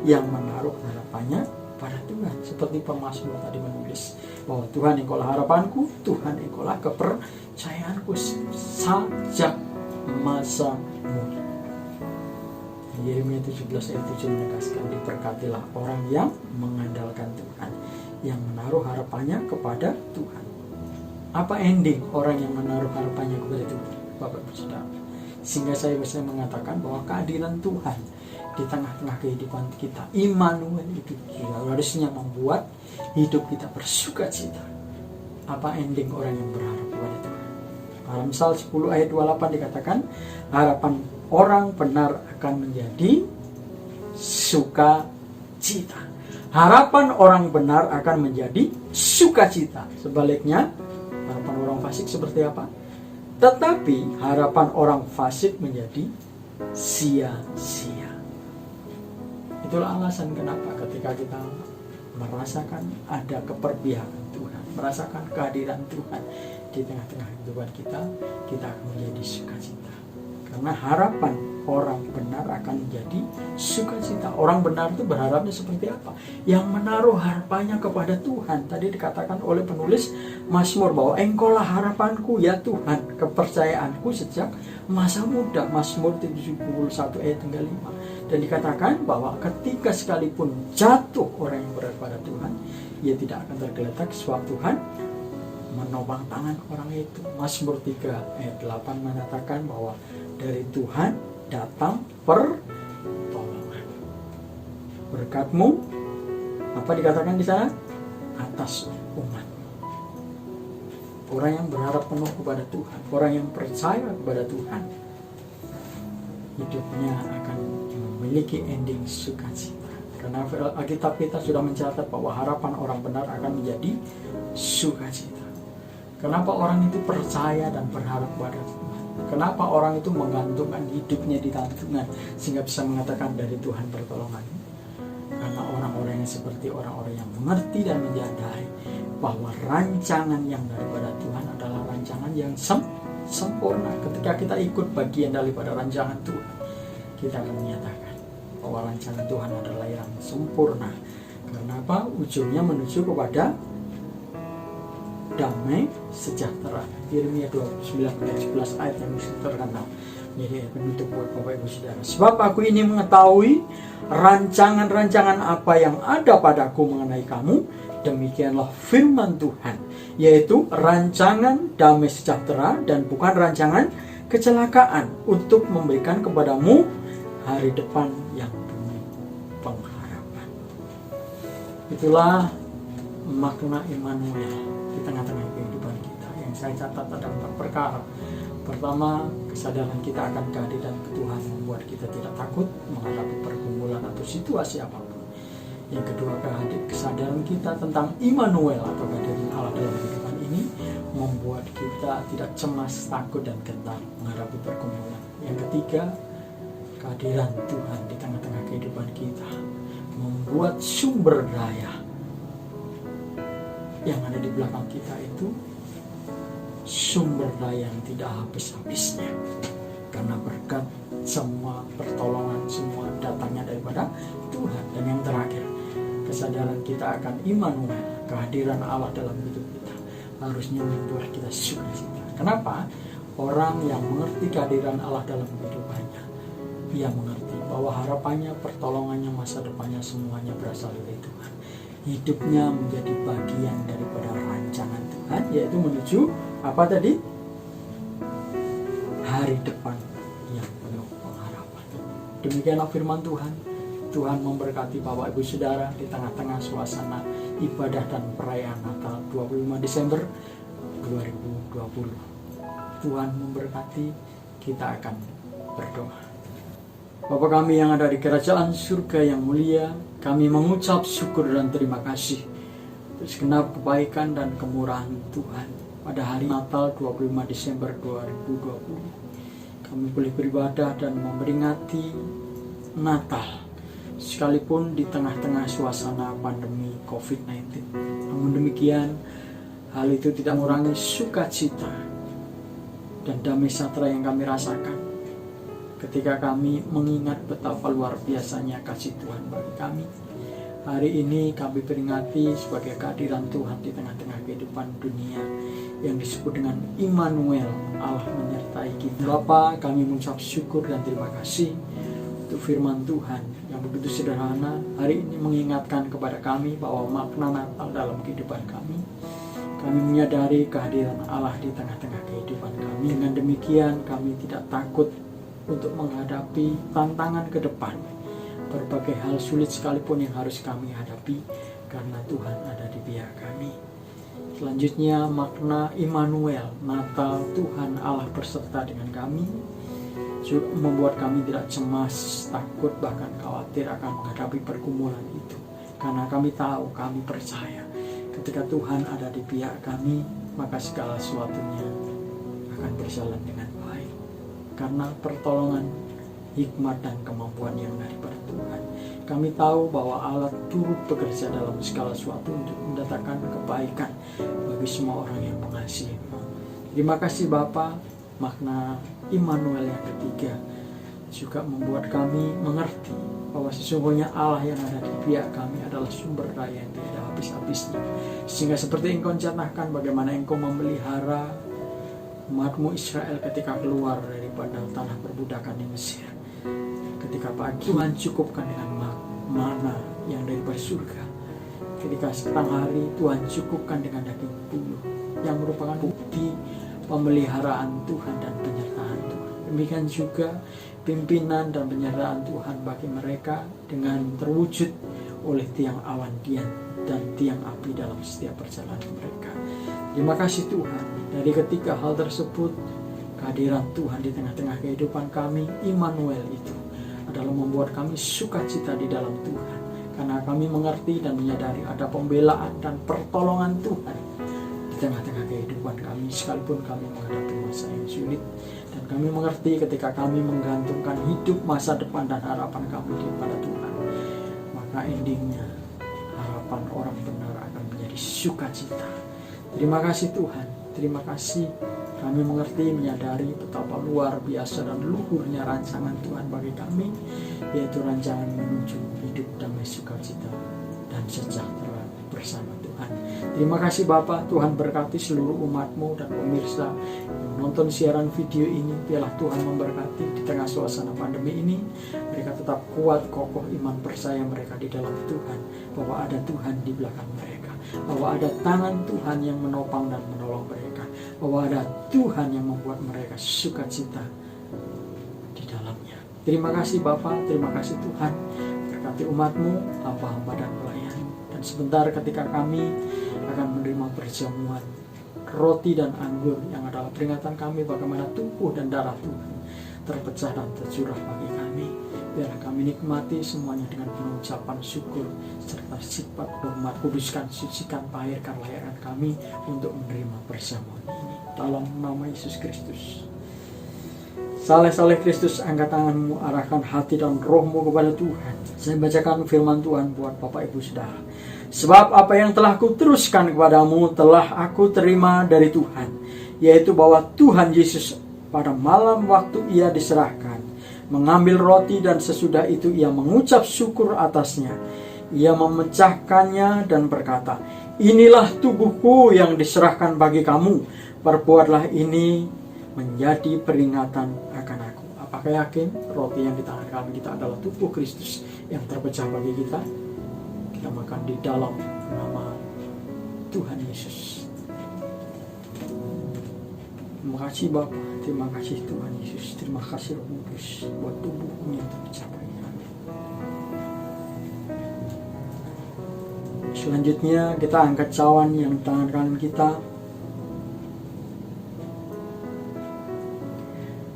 yang menaruh harapannya pada Tuhan. Seperti pemazmur tadi menulis bahwa Tuhan engkaulah harapanku, Tuhan engkaulah kepercayaanku sejak masa muda. Yeremia 17 ayat 7 menegaskan, diberkatilah orang yang mengandalkan Tuhan, yang menaruh harapannya kepada Tuhan. Apa ending orang yang menaruh harapannya kepada Tuhan, Bapak Ibu Saudara? Sehingga saya bisa mengatakan bahwa kehadiran Tuhan di tengah-tengah kehidupan kita, Immanuel, itu harusnya membuat hidup kita bersuka cita. Apa ending orang yang berharap kepada Tuhan? Dalam Amsal 10 ayat 28 dikatakan, harapan orang benar akan menjadi sukacita. Harapan orang benar akan menjadi sukacita. Sebaliknya, harapan orang fasik seperti apa? Tetapi harapan orang fasik menjadi sia-sia. Itulah alasan kenapa ketika kita merasakan ada keperpihakan Tuhan, merasakan kehadiran Tuhan di tengah-tengah kehidupan kita, kita akan menjadi sukacita. Karena harapan orang benar akan menjadi sukacita. Orang benar itu berharapnya seperti apa? Yang menaruh harapannya kepada Tuhan. Tadi dikatakan oleh penulis Mazmur bahwa engkaulah harapanku, ya Tuhan, kepercayaanku sejak masa muda. Mazmur 71 ayat 5. Dan dikatakan bahwa ketika sekalipun jatuh orang yang berada pada Tuhan, ia tidak akan tergeletak sebab Tuhan menopang tangan orang itu. Mazmur 3 ayat 8 mengatakan bahwa dari Tuhan datang pertolongan. Berkat-Mu, apa dikatakan di sana? Atas umat-Mu. Orang yang berharap penuh kepada Tuhan, orang yang percaya kepada Tuhan, hidupnya akan memiliki ending sukacita. Karena Alkitab kita sudah mencatat bahwa harapan orang benar akan menjadi sukacita. Kenapa orang itu percaya dan berharap kepada Tuhan? Kenapa orang itu menggantungkan hidupnya di tangan sehingga bisa mengatakan dari Tuhan pertolongan? Karena orang-orang yang seperti orang-orang yang mengerti dan menyadari bahwa rancangan yang daripada Tuhan adalah rancangan yang sempurna. Ketika kita ikut bagian daripada rancangan Tuhan, kita akan menyatakan bahwa rancangan Tuhan adalah yang sempurna. Karena apa? Ujungnya menuju kepada damai sejahtera. Yeremia 29:11 ayat yang terkenal. Jadi penutup buat Bapak Ibu Saudara. Sebab aku ini mengetahui rancangan-rancangan apa yang ada padaku mengenai kamu, demikianlah firman Tuhan, yaitu rancangan damai sejahtera dan bukan rancangan kecelakaan, untuk memberikan kepadamu hari depan yang penuh pengharapan. Itulah makna Immanuel di tengah-tengah kehidupan kita. Yang saya catat ada 4 perkara. Pertama, kesadaran kita akan kehadiran Tuhan membuat kita tidak takut menghadapi pergumulan atau situasi apapun. Yang kedua, kesadaran kita tentang Immanuel atau kehadiran Allah dalam kehidupan ini membuat kita tidak cemas, takut, dan gentar menghadapi pergumulan. Yang ketiga, kehadiran Tuhan di tengah-tengah kehidupan kita membuat sumber daya yang ada di belakang kita itu sumber daya yang tidak habis-habisnya, karena berkat semua pertolongan, semua datangnya daripada Tuhan. Dan yang terakhir, kesadaran kita akan Immanuel, kehadiran Allah dalam hidup kita, harusnya membuat kita sukacita. Kenapa? Orang yang mengerti kehadiran Allah dalam kehidupannya, ia mengerti bahwa harapannya, pertolongannya, masa depannya semuanya berasal dari Tuhan. Hidupnya menjadi bagian daripada rancangan Tuhan, yaitu menuju apa tadi? Hari depan Demikianlah firman Tuhan. Tuhan memberkati Bapak Ibu Saudara di tengah-tengah suasana ibadah dan perayaan Natal 25 Desember 2020. Tuhan memberkati. Kita akan berdoa. Bapa kami yang ada di kerajaan surga yang mulia, kami mengucap syukur dan terima kasih atas segenap kebaikan dan kemurahan Tuhan pada hari Natal 25 Desember 2020. Kami boleh beribadah dan memperingati Natal sekalipun di tengah-tengah suasana pandemi COVID-19. Namun demikian, hal itu tidak mengurangi sukacita dan damai sejahtera yang kami rasakan ketika kami mengingat betapa luar biasanya kasih Tuhan bagi kami. Hari ini kami peringati sebagai kehadiran Tuhan di tengah-tengah kehidupan dunia yang disebut dengan Immanuel, Allah menyertai kita. Bapa, kami mengucap syukur dan terima kasih untuk firman Tuhan yang begitu sederhana hari ini mengingatkan kepada kami bahwa makna Natal dalam kehidupan kami. Kami menyadari kehadiran Allah di tengah-tengah kehidupan kami. Dengan demikian kami tidak takut untuk menghadapi tantangan ke depan. Berbagai hal sulit sekalipun yang harus kami hadapi karena Tuhan ada di pihak kami. Selanjutnya makna Immanuel, Natal, Tuhan Allah berserta dengan kami, membuat kami tidak cemas, takut, bahkan khawatir akan menghadapi pergumulan itu. Karena kami tahu, kami percaya ketika Tuhan ada di pihak kami, maka segala sesuatunya akan berjalan dengan baik. Karena pertolongan, hikmat, dan kemampuan yang daripada Tuhan. Kami tahu bahwa Allah turut bekerja dalam segala sesuatu untuk mendatangkan kebaikan bagi semua orang yang mengasihi-Mu. Terima kasih Bapa. Makna Immanuel yang ketiga juga membuat kami mengerti bahwa sesungguhnya Allah yang ada di pihak kami adalah sumber daya yang tidak ada habis-habisnya. Sehingga seperti Engkau contohkan bagaimana Engkau memelihara umat-Mu Israel ketika keluar daripada tanah perbudakan di Mesir. Ketika pagi Tuhan cukupkan dengan mana yang daripada surga. Ketika setengah hari Tuhan cukupkan dengan daging bulu yang merupakan bukti pemeliharaan Tuhan dan penyertaan Tuhan. Demikian juga pimpinan dan penyertaan Tuhan bagi mereka dengan terwujud oleh tiang awan dian dan tiang api dalam setiap perjalanan mereka. Terima kasih Tuhan. Dari ketiga hal tersebut, kehadiran Tuhan di tengah-tengah kehidupan kami, Immanuel itu adalah membuat kami sukacita di dalam Tuhan. Karena kami mengerti dan menyadari ada pembelaan dan pertolongan Tuhan di tengah-tengah kehidupan kami, sekalipun kami menghadapi masa yang sulit. Dan kami mengerti ketika kami menggantungkan hidup, masa depan, dan harapan kami kepada Tuhan, maka endingnya harapan orang benar akan menjadi sukacita. Terima kasih Tuhan. Terima kasih kami mengerti, menyadari betapa luar biasa dan luhurnya rancangan Tuhan bagi kami, yaitu rancangan menuju hidup damai sukacita dan sejahtera bersama Tuhan. Terima kasih Bapa. Tuhan berkati seluruh umat-Mu dan pemirsa yang menonton siaran video ini. Biarlah Tuhan memberkati di tengah suasana pandemi ini. Mereka tetap kuat, kokoh iman, percaya mereka di dalam Tuhan, bahwa ada Tuhan di belakang mereka, bahwa ada tangan Tuhan yang menopang dan menolong mereka, bahwa ada Tuhan yang membuat mereka sukacita di dalamnya. Terima kasih Bapa, terima kasih Tuhan. Berkati umat-Mu, hamba-hamba dan pelayan. Dan sebentar ketika kami akan menerima perjamuan roti dan anggur yang adalah peringatan kami bagaimana tubuh dan darah Tuhan terpecah dan tercurah bagi kami. Biarlah kami nikmati semuanya dengan pengucapan syukur serta sifat hormat. Kuduskan, sucikan, tahirkan layakan kami untuk menerima perjamuan ini. Dalam nama Yesus Kristus. Saleh-saleh Kristus, angkat tanganmu, arahkan hati dan rohmu kepada Tuhan. Saya bacakan firman Tuhan buat Bapak Ibu Saudara. Sebab apa yang telah kuteruskan kepadamu telah aku terima dari Tuhan, yaitu bahwa Tuhan Yesus pada malam waktu ia diserahkan, mengambil roti dan sesudah itu ia mengucap syukur atasnya. Ia memecahkannya dan berkata, "Inilah tubuhku yang diserahkan bagi kamu. Perbuatlah ini menjadi peringatan akan aku." Apakah yakin roti yang di tangan kami kita adalah tubuh Kristus yang terpecah bagi kita? Kita makan di dalam nama Tuhan Yesus. Terima kasih Bapa, terima kasih Tuhan Yesus, terima kasih Roh Kudus buat tubuhmu yang tercapai. Selanjutnya kita angkat cawan yang di tangan kanan kita.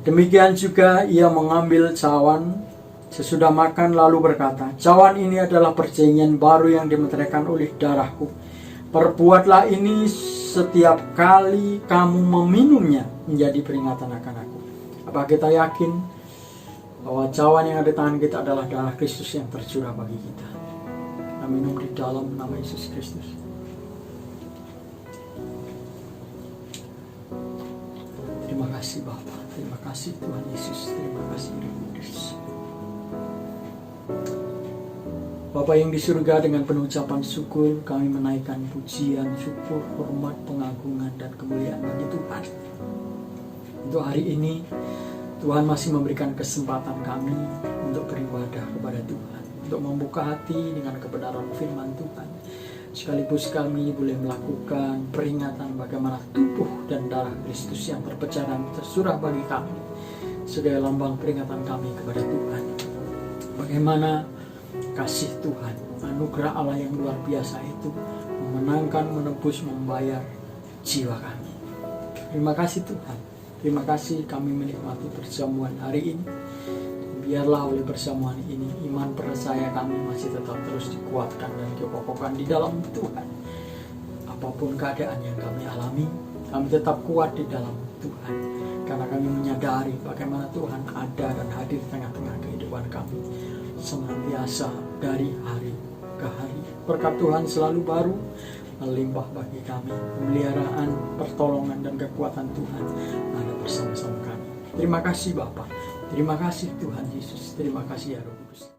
Demikian juga ia mengambil cawan sesudah makan lalu berkata, cawan ini adalah perjanjian baru yang dimeteraikan oleh darahku. Perbuatlah ini setiap kali kamu meminumnya menjadi peringatan akan aku. Apa kita yakin bahwa cawan yang ada di tangan kita adalah darah Kristus yang tercurah bagi kita? Kita minum di dalam nama Yesus Kristus. Terima kasih Bapa, terima kasih Tuhan Yesus, terima kasih Roh Kudus. Bapa yang di surga, dengan penuh ucapan syukur kami menaikkan pujian, syukur, hormat, pengagungan dan kemuliaan bagi Tuhan. Untuk hari ini Tuhan masih memberikan kesempatan kami untuk beribadah kepada Tuhan, untuk membuka hati dengan kebenaran firman Tuhan. Sekaligus kami boleh melakukan peringatan bagaimana tubuh dan darah Kristus yang terpecah dan tersurah bagi kami sebagai lambang peringatan kami kepada Tuhan. Bagaimana kasih Tuhan, anugerah Allah yang luar biasa itu memenangkan, menebus, membayar jiwa kami. Terima kasih Tuhan. Terima kasih kami menikmati perjamuan hari ini. Biarlah oleh perjamuan ini iman percaya kami masih tetap terus dikuatkan dan dikokohkan di dalam Tuhan. Apapun keadaan yang kami alami, kami tetap kuat di dalam Tuhan. Karena kami menyadari bagaimana Tuhan ada dan hadir di tengah-tengah kehidupan kami senantiasa dari hari ke hari. Berkat Tuhan selalu baru melimpah bagi kami. Pemeliharaan, pertolongan dan kekuatan Tuhan ada bersama-sama kami. Terima kasih Bapa. Terima kasih Tuhan Yesus. Terima kasih ya Roh Kudus.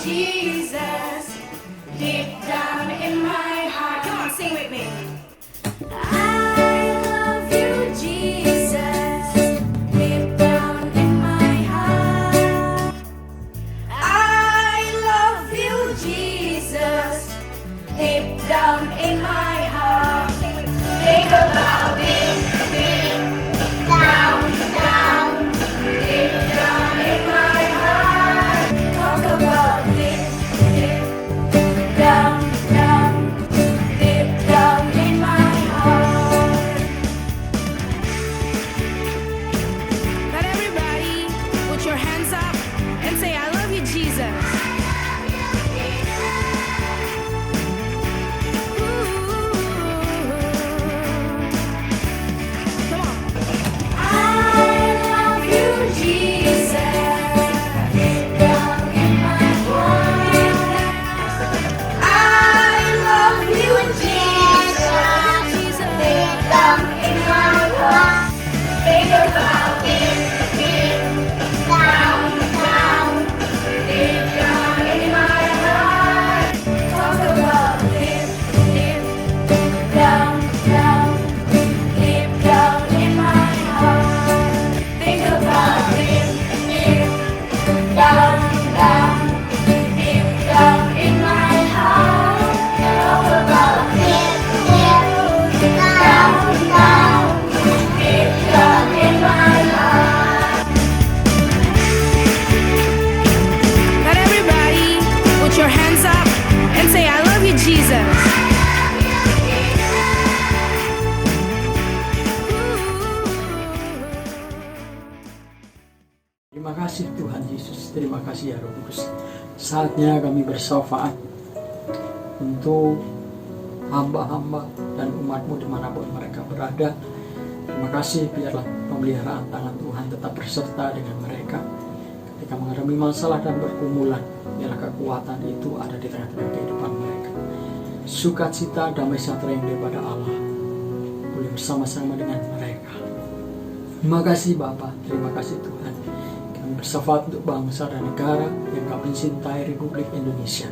Jesus, deep down in my heart. Come on, sing with me. I love you, Jesus, deep down in my heart. I love you, Jesus, deep down in my heart. Think about it, deep down, down, deep down in my heart. Talk about down, down, deep down in my heart. Let everybody put your hands up and say, I love you, Jesus. Come on. I love you, Jesus. Terima kasih Tuhan Yesus, terima kasih ya Roh Kudus. Saatnya kami bersyafaat untuk hamba-hamba dan umat-Mu dimanapun mereka berada. Terima kasih, biarlah pemeliharaan tangan Tuhan tetap berserta dengan mereka ketika menghadapi masalah dan pergumulan. Biarlah kekuatan itu ada di tengah-tengah kehidupan mereka. Sukacita, damai sejahtera yang daripada Allah boleh bersama-sama dengan mereka. Terima kasih Bapa, terima kasih Tuhan. Kami bersyafaat untuk bangsa dan negara yang kami cintai, Republik Indonesia.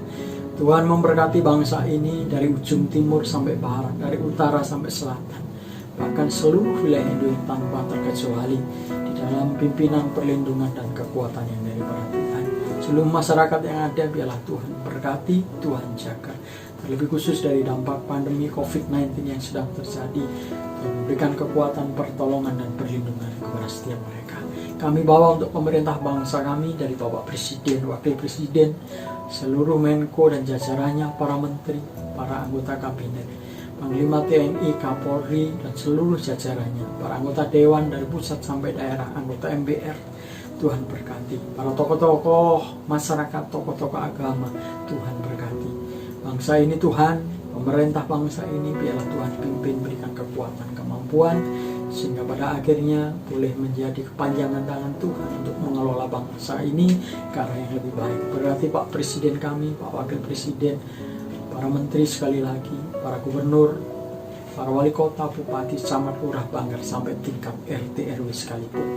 Tuhan memberkati bangsa ini dari ujung timur sampai barat, dari utara sampai selatan, bahkan seluruh wilayah Indonesia tanpa terkecuali, di dalam pimpinan, perlindungan, dan kekuatan yang daripada Tuhan. Seluruh masyarakat yang ada biarlah Tuhan berkati, Tuhan jaga. Terlebih khusus dari dampak pandemi COVID-19 yang sedang terjadi, memberikan kekuatan, pertolongan, dan perlindungan kepada setiap mereka. Kami bawa untuk pemerintah bangsa kami, dari Bapak Presiden, Wakil Presiden, seluruh Menko dan jajarannya, para menteri, para anggota kabinet, Panglima TNI, Kapolri, dan seluruh jajarannya, para anggota dewan dari pusat sampai daerah, anggota MBR. Tuhan berkati para tokoh-tokoh masyarakat, tokoh-tokoh agama. Tuhan berkati bangsa ini Tuhan, pemerintah bangsa ini biarlah Tuhan pimpin, berikan kekuatan, kemampuan, sehingga pada akhirnya boleh menjadi kepanjangan tangan Tuhan untuk mengelola bangsa ini ke arah yang lebih baik. Berarti Pak Presiden kami, Pak Wakil Presiden, para menteri sekali lagi, para gubernur, para wali kota, bupati, camat, lurah, banggar, sampai tingkat RT RW sekalipun.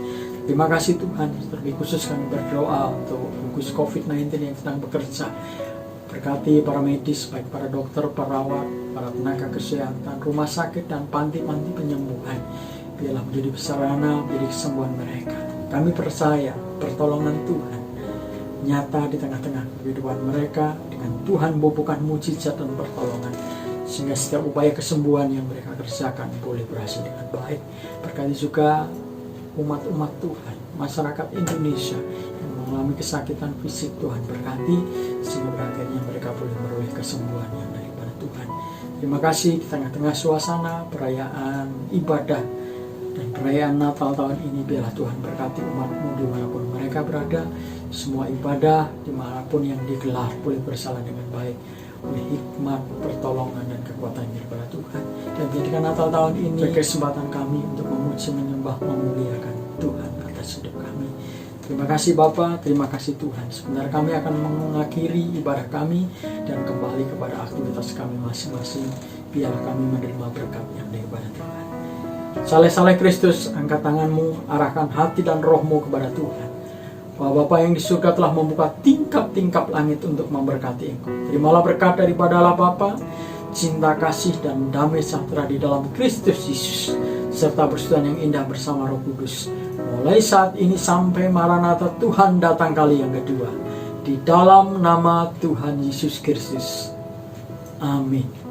Terima kasih Tuhan. Terlebih khusus kami berdoa untuk gugus COVID-19 yang sedang bekerja. Berkati para medis, baik para dokter, perawat, para tenaga kesehatan, rumah sakit, dan panti-panti penyembuhan. Biarlah menjadi sarana, menjadi kesembuhan mereka. Kami percaya pertolongan Tuhan nyata di tengah-tengah kehidupan mereka, dengan Tuhan membubuhkan mujizat dan pertolongan, sehingga setiap upaya kesembuhan yang mereka kerjakan boleh berhasil dengan baik. Berkati juga umat-umat Tuhan, masyarakat Indonesia yang mengalami kesakitan fisik, Tuhan berkati, sehingga akhirnya mereka boleh meroleh kesembuhan yang daripada Tuhan. Terima kasih di tengah-tengah suasana perayaan ibadah dan perayaan Natal tahun ini, biarlah Tuhan berkati umat-Mu dimanapun mereka berada. Semua ibadah dimanapun yang digelar boleh berjalan dengan baik oleh hikmat, pertolongan, dan kekuatan daripada Tuhan. Dan jadikan Natal tahun ini sebagai kesempatan kami untuk memuji, menyembah, memuliakan Tuhan atas hidup kami. Terima kasih Bapa, terima kasih Tuhan. Sebentar kami akan mengakhiri ibadah kami dan kembali kepada aktivitas kami masing-masing. Biarlah kami menerima berkat yang daripada Tuhan. Saleh-saleh Kristus, angkat tanganmu, arahkan hati dan rohmu kepada Tuhan. Bahwa Bapa yang di surga telah membuka tingkap-tingkap langit untuk memberkati engkau. Terimalah berkat daripada Allah Bapa, cinta kasih dan damai sejahtera di dalam Kristus Yesus, serta persekutuan yang indah bersama Roh Kudus, mulai saat ini sampai Maranatha Tuhan datang kali yang kedua. Di dalam nama Tuhan Yesus Kristus. Amin.